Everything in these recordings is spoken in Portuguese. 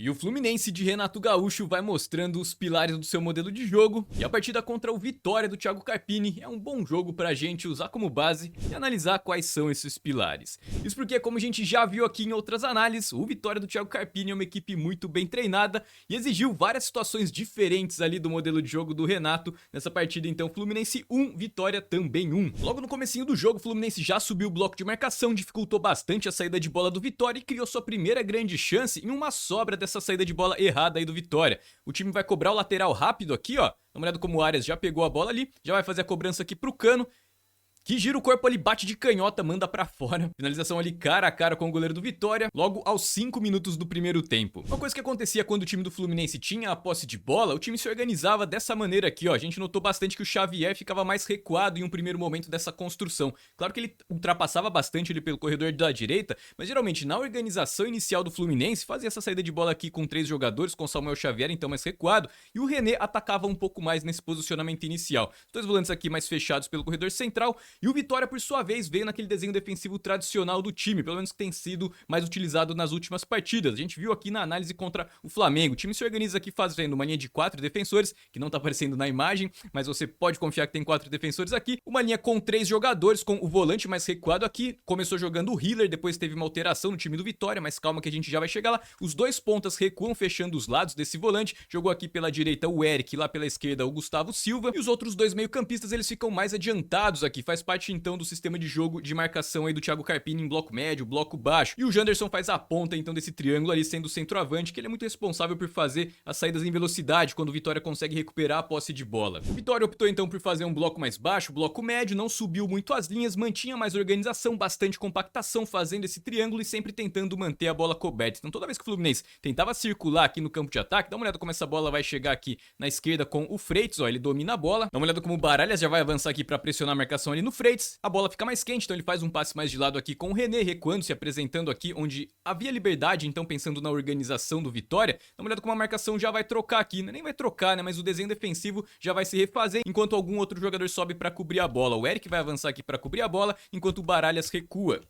E o Fluminense de Renato Gaúcho vai mostrando os pilares do seu modelo de jogo, e a partida contra o Vitória do Thiago Carpini é um bom jogo pra gente usar como base e analisar quais são esses pilares. Isso porque, como a gente já viu aqui em outras análises, o Vitória do Thiago Carpini é uma equipe muito bem treinada e exigiu várias situações diferentes ali do modelo de jogo do Renato nessa partida. Então, Fluminense 1, Vitória também 1. Logo no comecinho do jogo, o Fluminense já subiu o bloco de marcação, dificultou bastante a saída de bola do Vitória e criou sua primeira grande chance em uma sobra dessa saída de bola errada aí do Vitória. O time vai cobrar o lateral rápido aqui, ó. Dá uma olhada como o Arias já pegou a bola ali, já vai fazer a cobrança aqui pro Cano, que gira o corpo ali, bate de canhota, manda pra fora. Finalização ali cara a cara com o goleiro do Vitória, logo aos 5 minutos do primeiro tempo. Uma coisa que acontecia quando o time do Fluminense tinha a posse de bola, o time se organizava dessa maneira aqui, ó. A gente notou bastante que o Xavier ficava mais recuado em um primeiro momento dessa construção. Claro que ele ultrapassava bastante ali pelo corredor da direita, mas geralmente na organização inicial do Fluminense fazia essa saída de bola aqui com 3 jogadores, com o Samuel Xavier então mais recuado, e o René atacava um pouco mais nesse posicionamento inicial. Os dois volantes aqui mais fechados pelo corredor central, e o Vitória, por sua vez, veio naquele desenho defensivo tradicional do time, pelo menos que tem sido mais utilizado nas últimas partidas. A gente viu aqui na análise contra o Flamengo. O time se organiza aqui fazendo uma linha de 4 defensores, que não tá aparecendo na imagem, mas você pode confiar que tem 4 defensores aqui. Uma linha com 3 jogadores, com o volante mais recuado aqui. Começou jogando o Hiller, depois teve uma alteração no time do Vitória, mas calma que a gente já vai chegar lá. Os dois pontas recuam, fechando os lados desse volante. Jogou aqui pela direita o Eric, lá pela esquerda o Gustavo Silva. E os outros dois meio-campistas, eles ficam mais adiantados aqui. Faz parte então do sistema de jogo de marcação aí do Thiago Carpini em bloco médio, bloco baixo. E o Janderson faz a ponta então desse triângulo ali, sendo o centroavante, que ele é muito responsável por fazer as saídas em velocidade quando o Vitória consegue recuperar a posse de bola. O Vitória optou então por fazer um bloco mais baixo, bloco médio, não subiu muito as linhas, mantinha mais organização, bastante compactação, fazendo esse triângulo e sempre tentando manter a bola coberta. Então toda vez que o Fluminense tentava circular aqui no campo de ataque, dá uma olhada como essa bola vai chegar aqui na esquerda com o Freitas, ó, ele domina a bola. Dá uma olhada como o Baralhas já vai avançar aqui para pressionar a marcação ali no Freitas. A bola fica mais quente, então ele faz um passe mais de lado aqui com o René, recuando, se apresentando aqui onde havia liberdade, então pensando na organização do Vitória. Dá uma olhada como a marcação já vai trocar aqui, nem vai trocar, né, mas o desenho defensivo já vai se refazer, enquanto algum outro jogador sobe para cobrir a bola. O Eric vai avançar aqui para cobrir a bola, enquanto o Baralhas recua.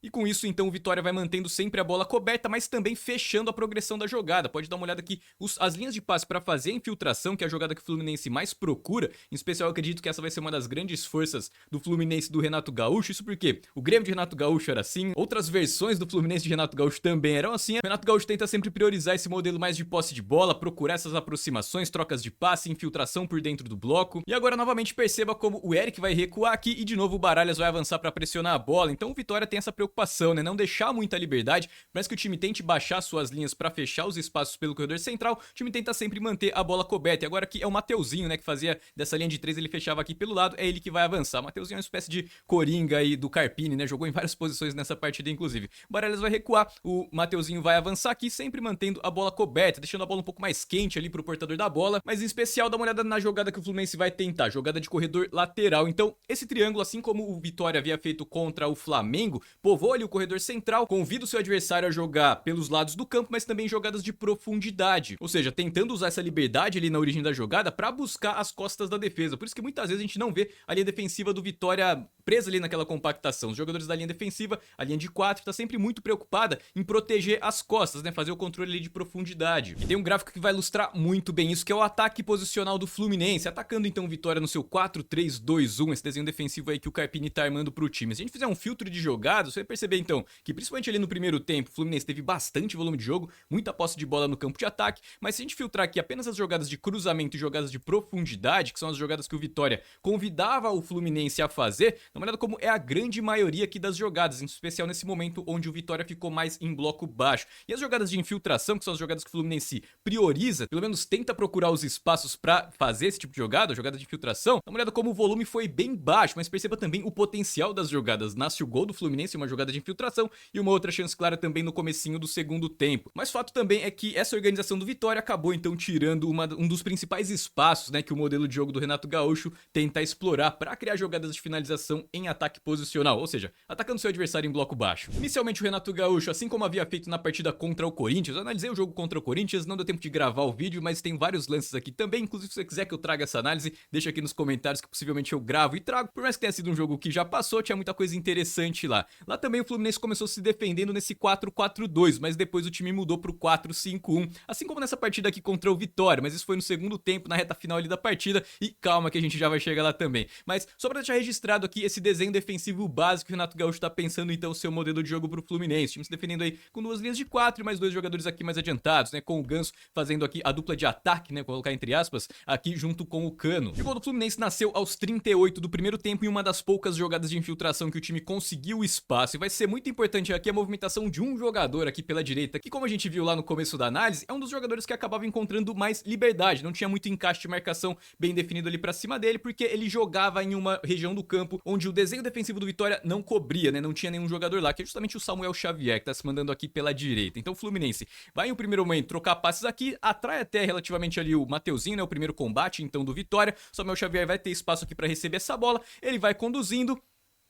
E com isso, então, o Vitória vai mantendo sempre a bola coberta, mas também fechando a progressão da jogada. Pode dar uma olhada aqui, as linhas de passe para fazer a infiltração, que é a jogada que o Fluminense mais procura. Em especial, eu acredito que essa vai ser uma das grandes forças do Fluminense do Renato Gaúcho. Isso porque o Grêmio de Renato Gaúcho era assim, outras versões do Fluminense de Renato Gaúcho também eram assim. O Renato Gaúcho tenta sempre priorizar esse modelo mais de posse de bola, procurar essas aproximações, trocas de passe, infiltração por dentro do bloco. E agora, novamente, perceba como o Eric vai recuar aqui e, de novo, o Baralhas vai avançar para pressionar a bola. Então, o Vitória tem essa preocupação, né? Não deixar muita liberdade, parece que o time tente baixar suas linhas para fechar os espaços pelo corredor central, o time tenta sempre manter a bola coberta. E agora aqui é o Mateuzinho, né, que fazia dessa linha de 3, ele fechava aqui pelo lado, é ele que vai avançar. O Mateuzinho é uma espécie de coringa aí do Carpini, né, jogou em várias posições nessa partida inclusive. O Baralhas vai recuar, o Mateuzinho vai avançar aqui, sempre mantendo a bola coberta, deixando a bola um pouco mais quente ali pro portador da bola, mas em especial dá uma olhada na jogada que o Fluminense vai tentar, jogada de corredor lateral. Então esse triângulo, assim como o Vitória havia feito contra o Flamengo, povoa ali o corredor central, convida o seu adversário a jogar pelos lados do campo, mas também jogadas de profundidade, ou seja, tentando usar essa liberdade ali na origem da jogada para buscar as costas da defesa. Por isso que muitas vezes a gente não vê a linha defensiva do Vitória presa ali naquela compactação. Os jogadores da linha defensiva, a linha de 4, tá sempre muito preocupada em proteger as costas, né, fazer o controle ali de profundidade. E tem um gráfico que vai ilustrar muito bem isso, que é o ataque posicional do Fluminense, atacando então o Vitória no seu 4-3-2-1, esse desenho defensivo aí que o Carpini tá armando pro time. Se a gente fizer um filtro de jogadas, você vai perceber então que principalmente ali no primeiro tempo, o Fluminense teve bastante volume de jogo, muita posse de bola no campo de ataque, mas se a gente filtrar aqui apenas as jogadas de cruzamento e jogadas de profundidade, que são as jogadas que o Vitória convidava o Fluminense a fazer, dá uma olhada como é a grande maioria aqui das jogadas, em especial nesse momento onde o Vitória ficou mais em bloco baixo. E as jogadas de infiltração, que são as jogadas que o Fluminense prioriza, pelo menos tenta procurar os espaços para fazer esse tipo de jogada, jogada de infiltração, dá uma olhada como o volume foi bem baixo, mas perceba também o potencial das jogadas. Nasce o gol do Fluminense, uma jogada de infiltração, e uma outra chance clara também no comecinho do segundo tempo. Mas fato também é que essa organização do Vitória acabou então tirando um dos principais espaços, né, que o modelo de jogo do Renato Gaúcho tenta explorar para criar jogadas de finalização em ataque posicional, ou seja, atacando seu adversário em bloco baixo. Inicialmente o Renato Gaúcho, assim como havia feito na partida contra o Corinthians, eu analisei o jogo contra o Corinthians, não deu tempo de gravar o vídeo, mas tem vários lances aqui também, inclusive se você quiser que eu traga essa análise, deixa aqui nos comentários que possivelmente eu gravo e trago. Por mais que tenha sido um jogo que já passou, tinha muita coisa interessante lá. Lá também o Fluminense começou se defendendo nesse 4-4-2, mas depois o time mudou pro 4-5-1, assim como nessa partida aqui contra o Vitória, mas isso foi no segundo tempo, na reta final ali da partida, e calma que a gente já vai chegar lá também. Mas só pra deixar registrado aqui esse desenho defensivo básico que o Renato Gaúcho tá pensando então o seu modelo de jogo pro Fluminense, o time se defendendo aí com duas linhas de 4 e mais dois jogadores aqui mais adiantados, né, com o Ganso fazendo aqui a dupla de ataque, né, colocar entre aspas, aqui junto com o Cano. E o gol do Fluminense nasceu aos 38 do primeiro tempo em uma das poucas jogadas de infiltração que o time conseguiu espaço, e vai ser muito importante aqui a movimentação de um jogador aqui pela direita, que como a gente viu lá no começo da análise, é um dos jogadores que acabava encontrando mais liberdade, não tinha muito encaixe de marcação bem definido ali pra cima dele, porque ele jogava em uma região do campo onde o desenho defensivo do Vitória não cobria, né, não tinha nenhum jogador lá, que é justamente o Samuel Xavier, que tá se mandando aqui pela direita. Então o Fluminense vai em um primeiro momento trocar passes aqui, atrai até relativamente ali o Mateuzinho, né, o primeiro combate então do Vitória. O Samuel Xavier vai ter espaço aqui pra receber essa bola, ele vai conduzindo,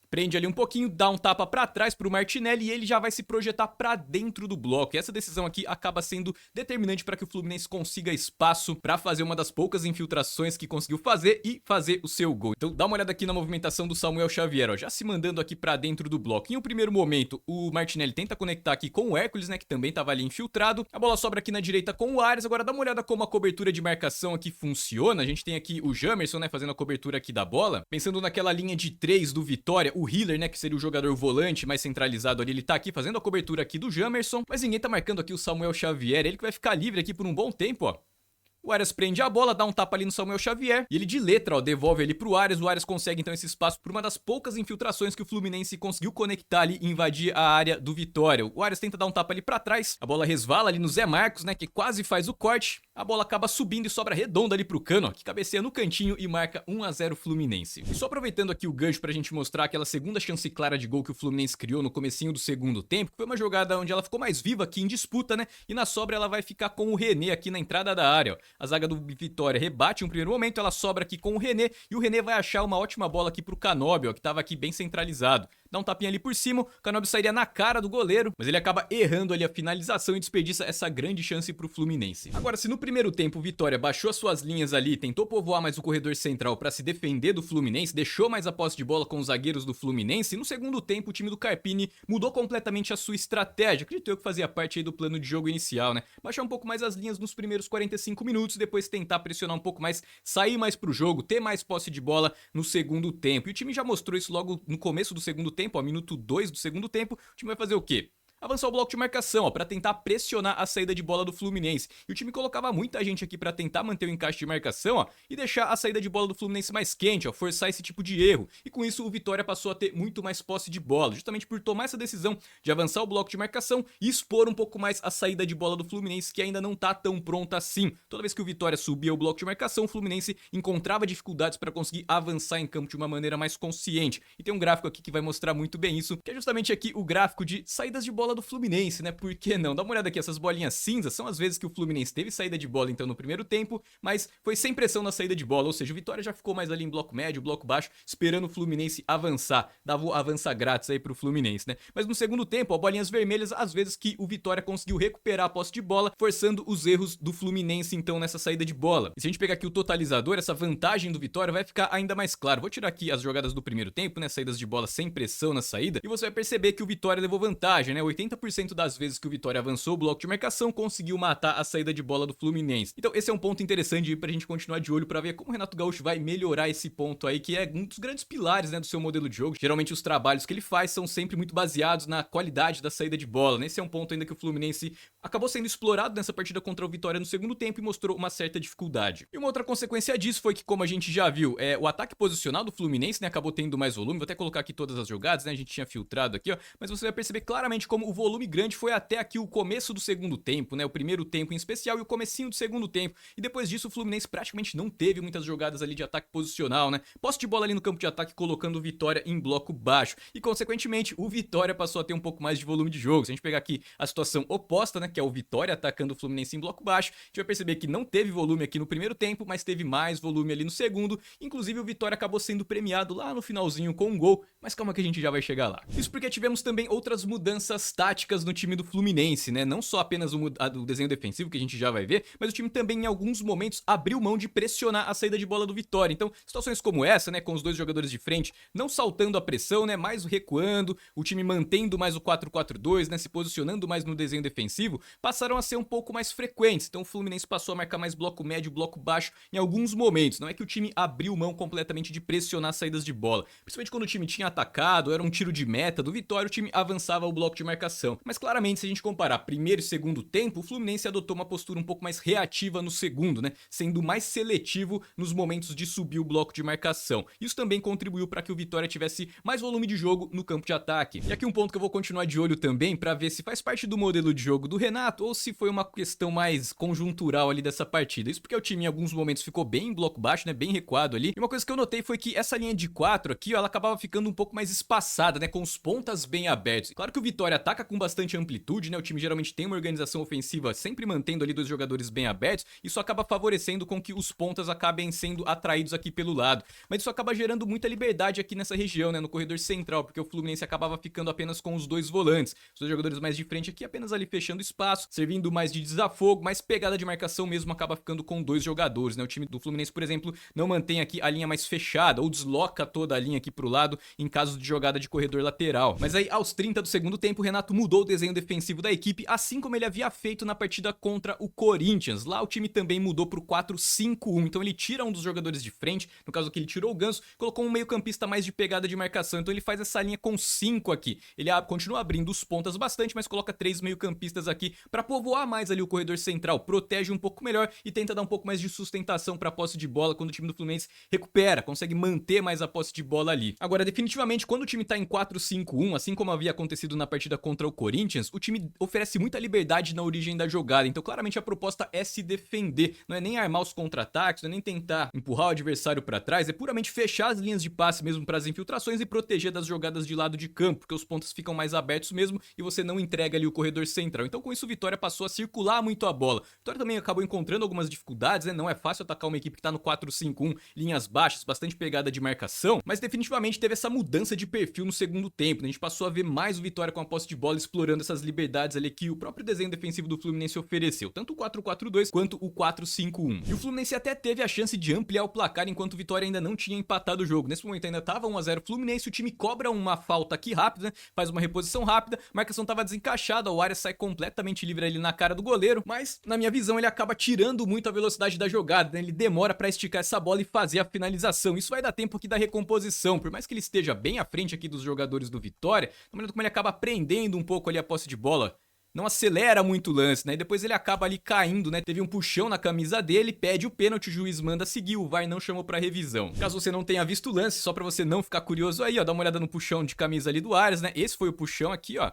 prende ali um pouquinho, dá um tapa pra trás pro Martinelli e ele já vai se projetar pra dentro do bloco. E essa decisão aqui acaba sendo determinante para que o Fluminense consiga espaço pra fazer uma das poucas infiltrações que conseguiu fazer e fazer o seu gol. Então dá uma olhada aqui na movimentação do Samuel Xavier, ó, já se mandando aqui pra dentro do bloco. Em um primeiro momento, o Martinelli tenta conectar aqui com o Hércules, né, que também tava ali infiltrado. A bola sobra aqui na direita com o Ares. Agora dá uma olhada como a cobertura de marcação aqui funciona. A gente tem aqui o Jamerson, né, fazendo a cobertura aqui da bola. Pensando naquela linha de 3 do Vitória, o Hiller, né, que seria o jogador volante mais centralizado ali, ele tá aqui fazendo a cobertura aqui do Jamerson, mas ninguém tá marcando aqui o Samuel Xavier, ele que vai ficar livre aqui por um bom tempo, ó. O Arias prende a bola, dá um tapa ali no Samuel Xavier e ele de letra, ó, devolve ali pro Arias. O Arias consegue então esse espaço por uma das poucas infiltrações que o Fluminense conseguiu conectar ali e invadir a área do Vitória. O Arias tenta dar um tapa ali pra trás, a bola resvala ali no Zé Marcos, né, que quase faz o corte. A bola acaba subindo e sobra redonda ali pro Cano, ó, que cabeceia no cantinho e marca 1-0 Fluminense. E só aproveitando aqui o gancho pra gente mostrar aquela segunda chance clara de gol que o Fluminense criou no comecinho do segundo tempo, que foi uma jogada onde ela ficou mais viva aqui em disputa, né, e na sobra ela vai ficar com o René aqui na entrada da área, ó. A zaga do Vitória rebate em um primeiro momento, ela sobra aqui com o René e o René vai achar uma ótima bola aqui pro Canóbio, ó, que tava aqui bem centralizado. Dá um tapinha ali por cima, o Canóbio sairia na cara do goleiro, mas ele acaba errando ali a finalização e desperdiça essa grande chance pro Fluminense. Agora, se no primeiro tempo o Vitória baixou as suas linhas ali, tentou povoar mais o corredor central pra se defender do Fluminense, deixou mais a posse de bola com os zagueiros do Fluminense, e no segundo tempo o time do Carpini mudou completamente a sua estratégia. Acredito eu que fazia parte aí do plano de jogo inicial, né? Baixar um pouco mais as linhas nos primeiros 45 minutos, depois tentar pressionar um pouco mais, sair mais pro jogo, ter mais posse de bola no segundo tempo. E o time já mostrou isso logo no começo do segundo tempo, ó, minuto 2 do segundo tempo. O time vai fazer o quê? Avançar o bloco de marcação, ó, para tentar pressionar a saída de bola do Fluminense. E o time colocava muita gente aqui para tentar manter o encaixe de marcação, ó, e deixar a saída de bola do Fluminense mais quente, ó, forçar esse tipo de erro. E com isso o Vitória passou a ter muito mais posse de bola, justamente por tomar essa decisão de avançar o bloco de marcação e expor um pouco mais a saída de bola do Fluminense, que ainda não tá tão pronta assim. Toda vez que o Vitória subia o bloco de marcação, o Fluminense encontrava dificuldades para conseguir avançar em campo de uma maneira mais consciente. E tem um gráfico aqui que vai mostrar muito bem isso, que é justamente aqui o gráfico de saídas de bola do Fluminense, né? Por que não? Dá uma olhada aqui, essas bolinhas cinzas são as vezes que o Fluminense teve saída de bola então no primeiro tempo, mas foi sem pressão na saída de bola, ou seja, o Vitória já ficou mais ali em bloco médio, bloco baixo, esperando o Fluminense avançar, dava o avança grátis aí pro Fluminense, né? Mas no segundo tempo, ó, bolinhas vermelhas, às vezes que o Vitória conseguiu recuperar a posse de bola, forçando os erros do Fluminense então nessa saída de bola. E se a gente pegar aqui o totalizador, essa vantagem do Vitória vai ficar ainda mais claro. Vou tirar aqui as jogadas do primeiro tempo, né? Saídas de bola sem pressão na saída, e você vai perceber que o Vitória levou vantagem, né? 80% das vezes que o Vitória avançou o bloco de marcação, conseguiu matar a saída de bola do Fluminense. Então esse é um ponto interessante pra gente continuar de olho pra ver como o Renato Gaúcho vai melhorar esse ponto aí, que é um dos grandes pilares, né, do seu modelo de jogo. Geralmente os trabalhos que ele faz são sempre muito baseados na qualidade da saída de bola, né? Esse é um ponto ainda que o Fluminense acabou sendo explorado nessa partida contra o Vitória no segundo tempo e mostrou uma certa dificuldade. E uma outra consequência disso foi que, como a gente já viu, o ataque posicional do Fluminense, né, acabou tendo mais volume. Vou até colocar aqui todas as jogadas, né? A gente tinha filtrado aqui, ó, mas você vai perceber claramente como o volume grande foi até aqui o começo do segundo tempo, né? O primeiro tempo em especial e o comecinho do segundo tempo. E depois disso o Fluminense praticamente não teve muitas jogadas ali de ataque posicional, né? Posse de bola ali no campo de ataque colocando o Vitória em bloco baixo. E consequentemente o Vitória passou a ter um pouco mais de volume de jogo. Se a gente pegar aqui a situação oposta, né? que é o Vitória atacando o Fluminense em bloco baixo. A gente vai perceber que não teve volume aqui no primeiro tempo, mas teve mais volume ali no segundo. Inclusive o Vitória acabou sendo premiado lá no finalzinho com um gol, mas calma que a gente já vai chegar lá. Isso porque tivemos também outras mudanças táticas no time do Fluminense, né? Não só apenas o desenho defensivo, que a gente já vai ver, mas o time também em alguns momentos abriu mão de pressionar a saída de bola do Vitória. Então, situações como essa, né, com os dois jogadores de frente não saltando a pressão, né, mais recuando, o time mantendo mais o 4-4-2, né, se posicionando mais no desenho defensivo, passaram a ser um pouco mais frequentes. Então o Fluminense passou a marcar mais bloco médio, bloco baixo em alguns momentos. Não é que o time abriu mão completamente de pressionar saídas de bola. Principalmente quando o time tinha atacado, era um tiro de meta do Vitória, o time avançava o bloco de marcação. Mas claramente, se a gente comparar primeiro e segundo tempo, o Fluminense adotou uma postura um pouco mais reativa no segundo, né, sendo mais seletivo nos momentos de subir o bloco de marcação. Isso também contribuiu para que o Vitória tivesse mais volume de jogo no campo de ataque. E aqui um ponto que eu vou continuar de olho também para ver se faz parte do modelo de jogo do Renato ou se foi uma questão mais conjuntural ali dessa partida. Isso porque o time em alguns momentos ficou bem em bloco baixo, né, bem recuado ali. E uma coisa que eu notei foi que essa linha de 4 aqui, ó, ela acabava ficando um pouco mais espaçada, né, com os pontas bem abertos. Claro que o Vitória ataca com bastante amplitude, né, o time geralmente tem uma organização ofensiva sempre mantendo ali dois jogadores bem abertos, isso acaba favorecendo com que os pontas acabem sendo atraídos aqui pelo lado. Mas isso acaba gerando muita liberdade aqui nessa região, né, no corredor central, porque o Fluminense acabava ficando apenas com os dois volantes, os dois jogadores mais de frente aqui apenas ali fechando espaço, servindo mais de desafogo, mais pegada de marcação mesmo acaba ficando com dois jogadores, né? O time do Fluminense, por exemplo, não mantém aqui a linha mais fechada ou desloca toda a linha aqui pro lado em caso de jogada de corredor lateral. Mas aí aos 30 do segundo tempo, o Renato mudou o desenho defensivo da equipe, assim como ele havia feito na partida contra o Corinthians. Lá o time também mudou pro 4-5-1, então ele tira um dos jogadores de frente, no caso que ele tirou o Ganso, colocou um meio-campista mais de pegada de marcação, então ele faz essa linha com 5 aqui. Ele continua abrindo os pontas bastante, mas coloca 3 meio-campistas aqui para povoar mais ali o corredor central, protege um pouco melhor e tenta dar um pouco mais de sustentação para a posse de bola quando o time do Fluminense recupera, consegue manter mais a posse de bola ali. Agora, definitivamente, quando o time tá em 4-5-1, assim como havia acontecido na partida contra o Corinthians, o time oferece muita liberdade na origem da jogada, então claramente a proposta é se defender, não é nem armar os contra-ataques, não é nem tentar empurrar o adversário para trás, é puramente fechar as linhas de passe mesmo para as infiltrações e proteger das jogadas de lado de campo, porque os pontos ficam mais abertos mesmo e você não entrega ali o corredor central. Então com isso o Vitória passou a circular muito a bola. O Vitória também acabou encontrando algumas dificuldades, né? Não é fácil atacar uma equipe que tá no 4-5-1, linhas baixas, bastante pegada de marcação, mas definitivamente teve essa mudança de perfil no segundo tempo, né? A gente passou a ver mais o Vitória com a posse de bola explorando essas liberdades ali que o próprio desenho defensivo do Fluminense ofereceu, tanto o 4-4-2 quanto o 4-5-1. E o Fluminense até teve a chance de ampliar o placar enquanto o Vitória ainda não tinha empatado o jogo. Nesse momento ainda tava 1-0 Fluminense, o time cobra uma falta aqui rápida, né? Faz uma reposição rápida, a marcação tava desencaixada, o Arias sai completamente livre ali na cara do goleiro, mas na minha visão ele acaba tirando muito a velocidade da jogada, né? Ele demora pra esticar essa bola e fazer a finalização. Isso vai dar tempo aqui da recomposição, por mais que ele esteja bem à frente aqui dos jogadores do Vitória, na maneira como ele acaba prendendo um pouco ali a posse de bola, não acelera muito o lance, né? E depois ele acaba ali caindo, né? Teve um puxão na camisa dele, pede o pênalti, o juiz manda seguir, o VAR não chamou pra revisão. Caso você não tenha visto o lance, só pra você não ficar curioso aí, ó, dá uma olhada no puxão de camisa ali do Arias, né? Esse foi o puxão aqui, ó.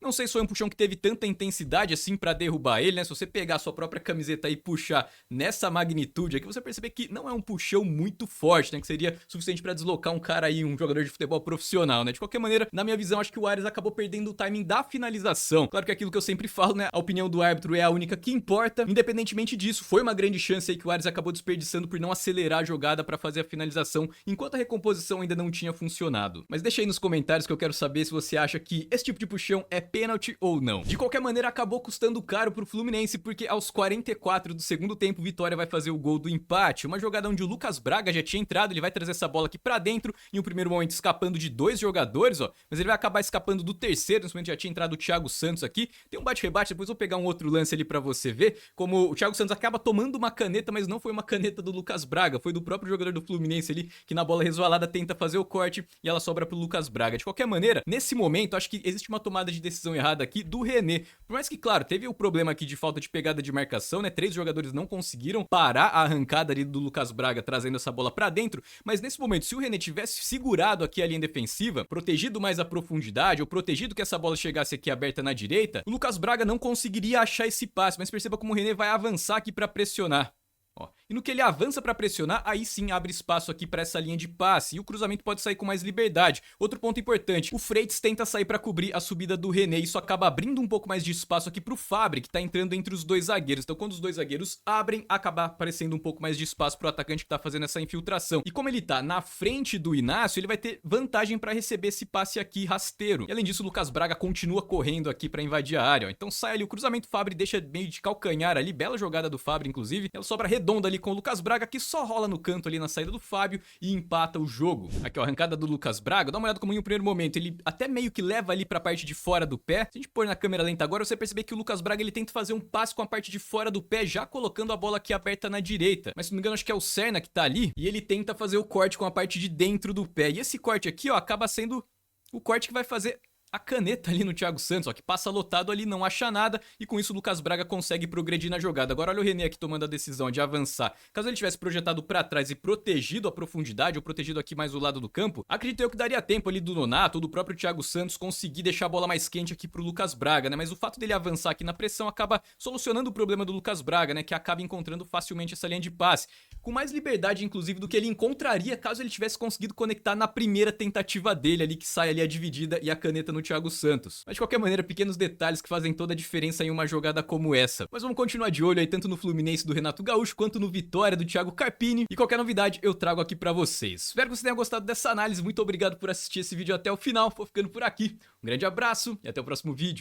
Não sei se foi um puxão que teve tanta intensidade assim pra derrubar ele, né? Se você pegar a sua própria camiseta e puxar nessa magnitude aqui, você vai perceber que não é um puxão muito forte, né? Que seria suficiente pra deslocar um cara aí, um jogador de futebol profissional, né? De qualquer maneira, na minha visão, acho que o Arias acabou perdendo o timing da finalização. Claro que é aquilo que eu sempre falo, né? A opinião do árbitro é a única que importa. Independentemente disso, foi uma grande chance aí que o Arias acabou desperdiçando por não acelerar a jogada pra fazer a finalização, enquanto a recomposição ainda não tinha funcionado. Mas deixa aí nos comentários que eu quero saber se você acha que esse tipo de puxão é pênalti ou não. De qualquer maneira, acabou custando caro pro Fluminense, porque aos 44 do segundo tempo, o Vitória vai fazer o gol do empate. Uma jogada onde o Lucas Braga já tinha entrado, ele vai trazer essa bola aqui pra dentro, em um primeiro momento escapando de dois jogadores, ó, mas ele vai acabar escapando do terceiro, nesse momento já tinha entrado o Thiago Santos aqui. Tem um bate-rebate, depois eu vou pegar um outro lance ali pra você ver, como o Thiago Santos acaba tomando uma caneta, mas não foi uma caneta do Lucas Braga, foi do próprio jogador do Fluminense ali, que na bola resvalada tenta fazer o corte e ela sobra pro Lucas Braga. De qualquer maneira, nesse momento, acho que existe uma tomada de decisão errada aqui do René. Por mais que, claro, teve o problema aqui de falta de pegada de marcação, né? 3 jogadores não conseguiram parar a arrancada ali do Lucas Braga trazendo essa bola pra dentro, mas nesse momento, se o René tivesse segurado aqui a linha defensiva, protegido mais a profundidade, ou protegido que essa bola chegasse aqui aberta na direita, o Lucas Braga não conseguiria achar esse passe, mas perceba como o René vai avançar aqui pra pressionar. Ó, E no que ele avança para pressionar, aí sim abre espaço aqui para essa linha de passe e o cruzamento pode sair com mais liberdade. Outro ponto importante, o Freitas tenta sair para cobrir a subida do René, isso acaba abrindo um pouco mais de espaço aqui pro Fabri, que tá entrando entre os dois zagueiros. Então quando os dois zagueiros abrem, acaba aparecendo um pouco mais de espaço pro atacante que tá fazendo essa infiltração. E como ele tá na frente do Inácio, ele vai ter vantagem para receber esse passe aqui rasteiro. E além disso, o Lucas Braga continua correndo aqui para invadir a área, ó. Então sai ali o cruzamento, o Fabri deixa meio de calcanhar ali, bela jogada do Fabri inclusive. Ela sobra redonda ali com o Lucas Braga, que só rola no canto ali na saída do Fábio e empata o jogo. Aqui ó, a arrancada do Lucas Braga, dá uma olhada como em um primeiro momento ele até meio que leva ali pra parte de fora do pé. Se a gente pôr na câmera lenta agora, você perceber que o Lucas Braga ele tenta fazer um passe com a parte de fora do pé, já colocando a bola aqui aberta na direita. Mas se não me engano, acho que é o Serna que tá ali, e ele tenta fazer o corte com a parte de dentro do pé. E esse corte aqui, ó, acaba sendo o corte que vai fazer a caneta ali no Thiago Santos, ó, que passa lotado ali, não acha nada, e com isso o Lucas Braga consegue progredir na jogada. Agora olha o René aqui tomando a decisão de avançar. Caso ele tivesse projetado pra trás e protegido a profundidade, ou protegido aqui mais o lado do campo, acredito eu que daria tempo ali do Nonato ou do próprio Thiago Santos conseguir deixar a bola mais quente aqui pro Lucas Braga, né? Mas o fato dele avançar aqui na pressão acaba solucionando o problema do Lucas Braga, né? Que acaba encontrando facilmente essa linha de passe, com mais liberdade inclusive do que ele encontraria caso ele tivesse conseguido conectar na primeira tentativa dele ali, que sai ali a dividida e a caneta no Thiago Santos. Mas de qualquer maneira, pequenos detalhes que fazem toda a diferença em uma jogada como essa. Mas vamos continuar de olho aí tanto no Fluminense do Renato Gaúcho quanto no Vitória do Thiago Carpini, e qualquer novidade eu trago aqui pra vocês. Espero que você tenha gostado dessa análise, muito obrigado por assistir esse vídeo até o final, vou ficando por aqui. Um grande abraço e até o próximo vídeo.